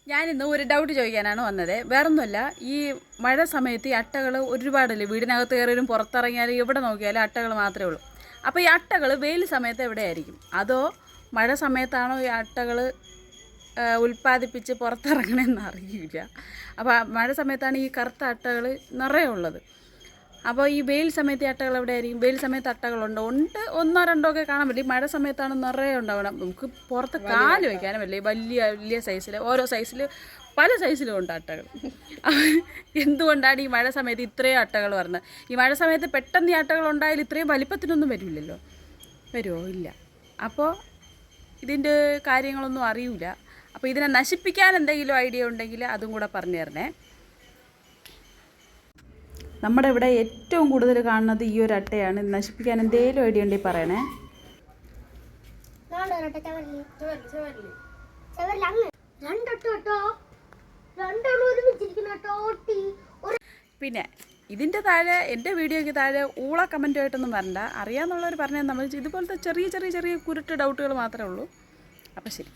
ഞാനിന്ന് ഒരു ഡൗട്ട് ചോദിക്കാനാണ് വന്നത്. വേറൊന്നുമല്ല, ഈ മഴ സമയത്ത് ഈ അട്ടകൾ ഒരുപാടല്ലേ, വീടിനകത്ത് കയറിയും പുറത്തിറങ്ങിയാലും എവിടെ നോക്കിയാലും അട്ടകൾ മാത്രമേ ഉള്ളൂ. അപ്പോൾ ഈ അട്ടകൾ വെയിൽ സമയത്ത് എവിടെയായിരിക്കും? അതോ മഴ സമയത്താണോ ഈ അട്ടകൾ ഉൽപ്പാദിപ്പിച്ച് പുറത്തിറങ്ങണമെന്ന് അറിയില്ല. അപ്പോൾ മഴ സമയത്താണ് ഈ കറുത്ത അട്ടകൾ നിറയെ ഉള്ളത്. അപ്പോൾ ഈ വെയിൽ സമയത്ത് ഈ അട്ടകൾ എവിടെയായിരിക്കും? വെയിൽ സമയത്ത് അട്ടകളുണ്ടോ? ഉണ്ട്, ഒന്നോ രണ്ടോ ഒക്കെ കാണാൻ പറ്റും. ഈ മഴ സമയത്താണ് നിറയെ ഉണ്ടാവണം. നമുക്ക് പുറത്ത് കാല് വയ്ക്കാനും പറ്റില്ല. വലിയ വലിയ സൈസിൽ, ഓരോ സൈസിൽ പല സൈസിലും ഉണ്ട് അട്ടകൾ. എന്തുകൊണ്ടാണ് ഈ മഴ സമയത്ത് ഇത്രയും അട്ടകൾ വരുന്നത്? ഈ മഴ സമയത്ത് പെട്ടെന്ന് ഈ അട്ടകൾ ഉണ്ടായാൽ ഇത്രയും വലിപ്പത്തിനൊന്നും വരില്ലല്ലോ. വരുമോ? ഇല്ല. അപ്പോൾ ഇതിൻ്റെ കാര്യങ്ങളൊന്നും അറിയില്ല. അപ്പോൾ ഇതിനെ നശിപ്പിക്കാൻ എന്തെങ്കിലും ഐഡിയ ഉണ്ടെങ്കിൽ അതും കൂടെ പറഞ്ഞു തരണേ. നമ്മുടെ ഇവിടെ ഏറ്റവും കൂടുതൽ കാണുന്നത് ഈ ഒരു അട്ടയാണ്. നശിപ്പിക്കാൻ എന്തെങ്കിലും ഐഡിയ ഉണ്ടെങ്കിൽ പറയണേ. പിന്നെ ഇതിൻ്റെ താഴെ, എൻ്റെ വീഡിയോയ്ക്ക് താഴെ ഊള കമൻറ്റുമായിട്ടൊന്നും വരണ്ട. അറിയാമെന്നുള്ളവർ പറഞ്ഞാൽ നമ്മൾ ഇതുപോലത്തെ ചെറിയ ചെറിയ ചെറിയ കുരുട്ട് ഡൗട്ടുകൾ മാത്രമേ ഉള്ളൂ. അപ്പോൾ ശരി.